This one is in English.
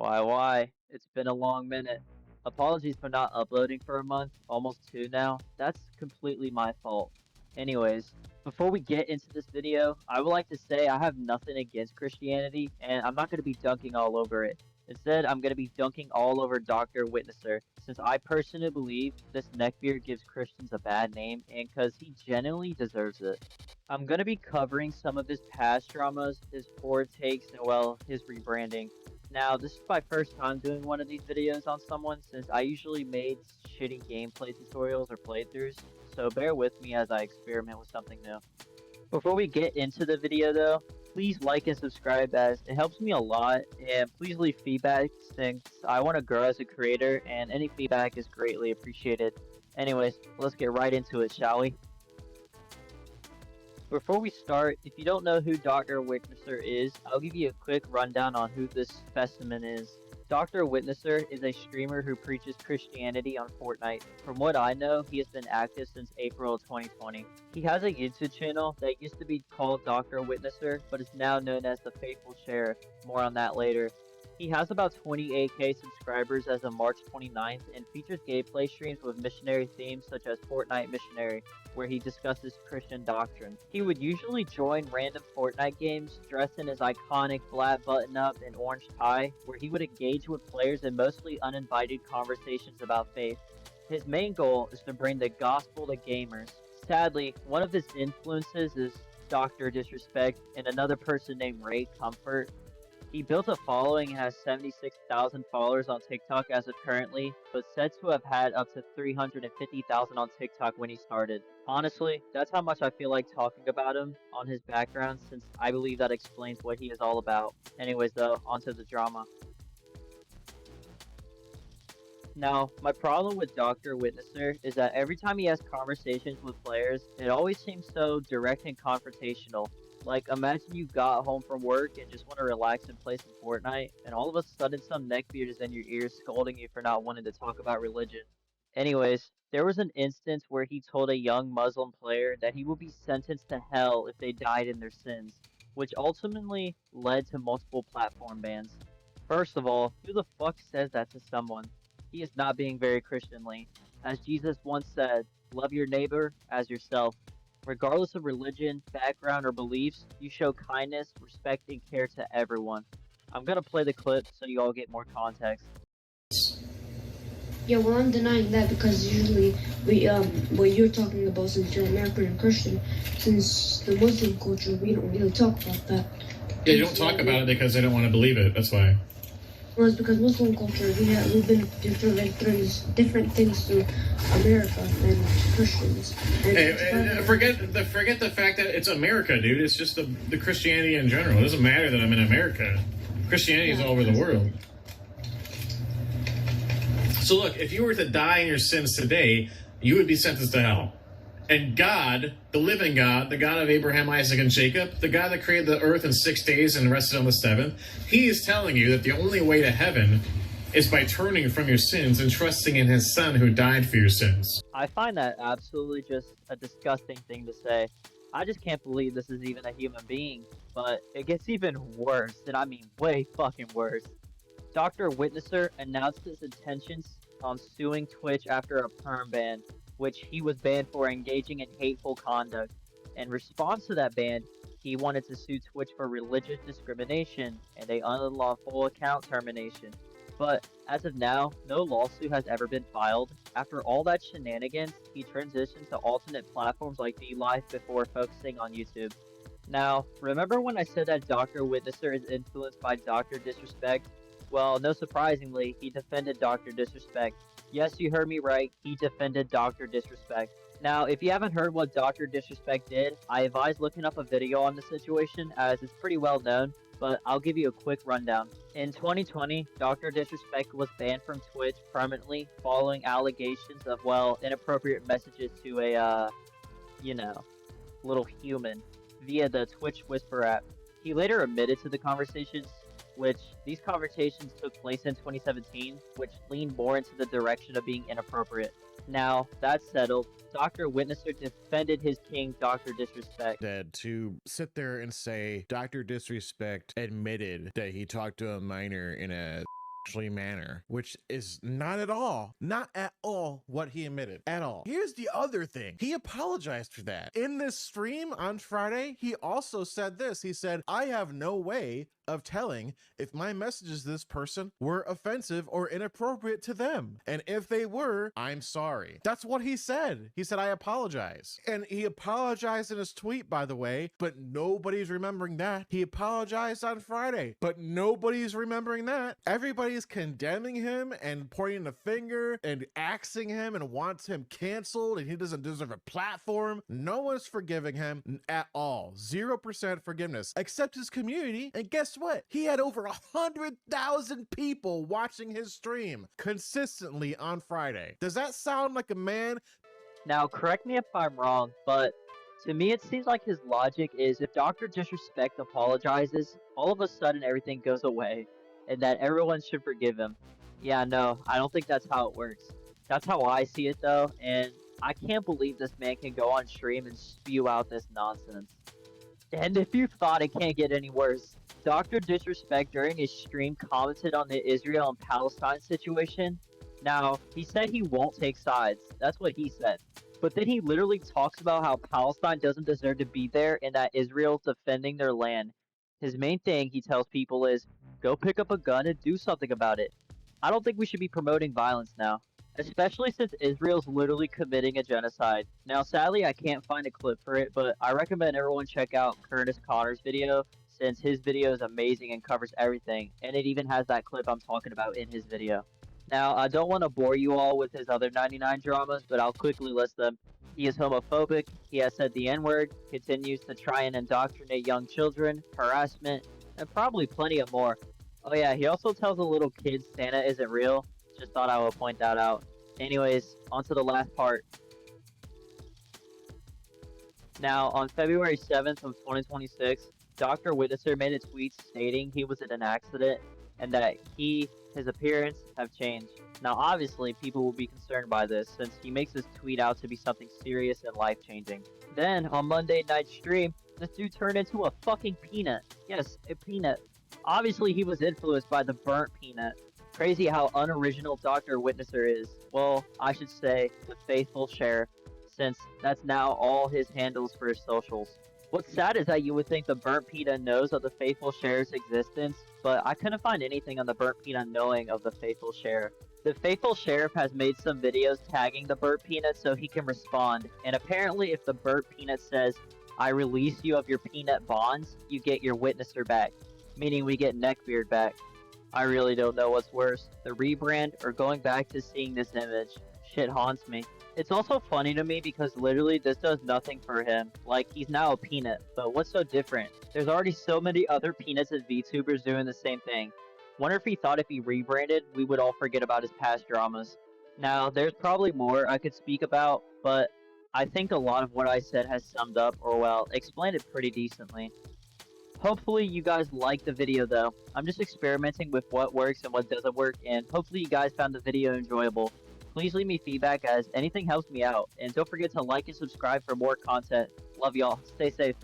Why? It's been a long minute. Apologies for not uploading for a month, almost two now. That's completely my fault. Anyways, before we get into this video, I would like to say I have nothing against Christianity, and I'm not going to be dunking all over it. Instead, I'm going to be dunking all over DrWitnesser, since I personally believe this neckbeard gives Christians a bad name, and because he genuinely deserves it. I'm going to be covering some of his past dramas, his forward takes, and well, his rebranding. Now, this is my first time doing one of these videos on someone since I usually made shitty gameplay tutorials or playthroughs, so bear with me as I experiment with something new. Before we get into the video though, please like and subscribe as it helps me a lot, and please leave feedback since I want to grow as a creator and any feedback is greatly appreciated. Anyways, let's get right into it, shall we? Before we start, if you don't know who DrWitnesser is, I'll give you a quick rundown on who this specimen is. DrWitnesser is a streamer who preaches Christianity on Fortnite. From what I know, he has been active since April of 2020. He has a YouTube channel that used to be called DrWitnesser, but is now known as TheFaithfulSheriff. More on that later. He has about 28k subscribers as of March 29th and features gameplay streams with missionary themes such as Fortnite Missionary, where he discusses Christian doctrine. He would usually join random Fortnite games dressed in his iconic black button-up and orange tie, where he would engage with players in mostly uninvited conversations about faith. His main goal is to bring the gospel to gamers. Sadly, one of his influences is Dr. Disrespect and another person named Ray Comfort. He built a following and has 76,000 followers on TikTok as of currently, but said to have had up to 350,000 on TikTok when he started. Honestly, that's how much I feel like talking about him on his background, since I believe that explains what he is all about. Anyways though, onto the drama. Now, my problem with DrWitnesser is that every time he has conversations with players, it always seems so direct and confrontational. Like, imagine you got home from work and just want to relax and play some Fortnite, and all of a sudden some neckbeard is in your ears scolding you for not wanting to talk about religion. Anyways, there was an instance where he told a young Muslim player that he would be sentenced to hell if they died in their sins, which ultimately led to multiple platform bans. First of all, who the fuck says that to someone? He is not being very Christianly. As Jesus once said, love your neighbor as yourself. Regardless of religion, background, or beliefs, you show kindness, respect, and care to everyone. I'm gonna play the clip so you all get more context. Yeah, well, I'm denying that because usually what you're talking about, since you're American and Christian, since the Muslim culture, we don't really talk about that. Yeah, you don't talk about it because they don't want to believe it. That's why. Well, it's because Muslim culture, we've been different things to America and Christians. And Hey, forget the fact that it's America, dude. It's just the Christianity in general. It doesn't matter that I'm in America. Christianity is all over the world. So look, if you were to die in your sins today, you would be sentenced to hell. And God, the living God, the God of Abraham, Isaac, and Jacob, the God that created the earth in 6 days and rested on the seventh, he is telling you that the only way to heaven is by turning from your sins and trusting in his son who died for your sins. I find that absolutely just a disgusting thing to say. I just can't believe this is even a human being. But it gets even worse, and I mean way fucking worse. DrWitnesser announced his intentions on suing Twitch after a perm ban, which he was banned for engaging in hateful conduct. In response to that ban, he wanted to sue Twitch for religious discrimination and a unlawful account termination. But as of now, no lawsuit has ever been filed. After all that shenanigans, he transitioned to alternate platforms like DLive before focusing on YouTube. Now, remember when I said that DrWitnesser is influenced by Dr. Disrespect? Well, no surprisingly, he defended Dr. Disrespect. Yes, you heard me right, he defended Dr. Disrespect. Now, if you haven't heard what Dr. Disrespect did, I advise looking up a video on the situation as it's pretty well known, but I'll give you a quick rundown. In 2020, Dr. Disrespect was banned from Twitch permanently following allegations of, well, inappropriate messages to a, little human via the Twitch Whisper app. He later admitted to the conversations, which these conversations took place in 2017, which leaned more into the direction of being inappropriate. Now, that's settled, DrWitnesser defended his king, Dr. Disrespect. That to sit there and say Dr. Disrespect admitted that he talked to a minor in a manner, which is not at all what he admitted at all. Here's the other thing. He apologized for that. In this stream on Friday, he also said this. He said, I have no way of telling if my messages to this person were offensive or inappropriate to them. And if they were, I'm sorry. That's what he said. He said, I apologize. And he apologized in his tweet, by the way, but nobody's remembering that. He apologized on Friday, but nobody's remembering that. Everybody's condemning him and pointing the finger and axing him and wants him canceled and he doesn't deserve a platform. No one's forgiving him at all. 0% forgiveness, except his community. And guess what? He had over 100,000 people watching his stream consistently on Friday. Does that sound like a man? Now, correct me if I'm wrong, but to me it seems like his logic is if Dr. Disrespect apologizes, all of a sudden everything goes away, and that everyone should forgive him. Yeah, no, I don't think that's how it works. That's how I see it though, and I can't believe this man can go on stream and spew out this nonsense. And if you thought it can't get any worse, Dr. Disrespect during his stream commented on the Israel and Palestine situation. Now, he said he won't take sides. That's what he said. But then he literally talks about how Palestine doesn't deserve to be there and that Israel's defending their land. His main thing, he tells people, is go pick up a gun and do something about it. I don't think we should be promoting violence now, especially since Israel's literally committing a genocide. Now, sadly, I can't find a clip for it, but I recommend everyone check out Kurtis Connor's video, since his video is amazing and covers everything, and it even has that clip I'm talking about in his video. Now, I don't want to bore you all with his other 99 dramas, but I'll quickly list them. He is homophobic, he has said the N-word, continues to try and indoctrinate young children, harassment, and probably plenty of more. Oh yeah, he also tells the little kids Santa isn't real. Just thought I would point that out. Anyways, on to the last part. Now, on February 7th of 2026, Dr. Witnesser made a tweet stating he was in an accident and that his appearance have changed. Now, obviously, people will be concerned by this since he makes this tweet out to be something serious and life-changing. Then, on Monday night stream, this dude turned into a fucking peanut. Yes, a peanut. Obviously, he was influenced by the burnt peanut. Crazy how unoriginal Dr. Witnesser is. Well, I should say, the faithful sheriff, since that's now all his handles for his socials. What's sad is that you would think the burnt peanut knows of the faithful sheriff's existence, but I couldn't find anything on the burnt peanut knowing of the faithful sheriff. The faithful sheriff has made some videos tagging the burnt peanut so he can respond, and apparently if the burnt peanut says, I release you of your peanut bonds, you get your witnesser back, meaning we get Neckbeard back. I really don't know what's worse, the rebrand or going back to seeing this image. Shit haunts me. It's also funny to me because literally this does nothing for him. Like, he's now a peanut, but what's so different? There's already so many other peanuts and VTubers doing the same thing. Wonder if he thought if he rebranded, we would all forget about his past dramas. Now, there's probably more I could speak about, but I think a lot of what I said has summed up, or well, explained it pretty decently. Hopefully you guys liked the video though. I'm just experimenting with what works and what doesn't work, and hopefully you guys found the video enjoyable. Please leave me feedback as anything helps me out, and don't forget to like and subscribe for more content. Love y'all. Stay safe.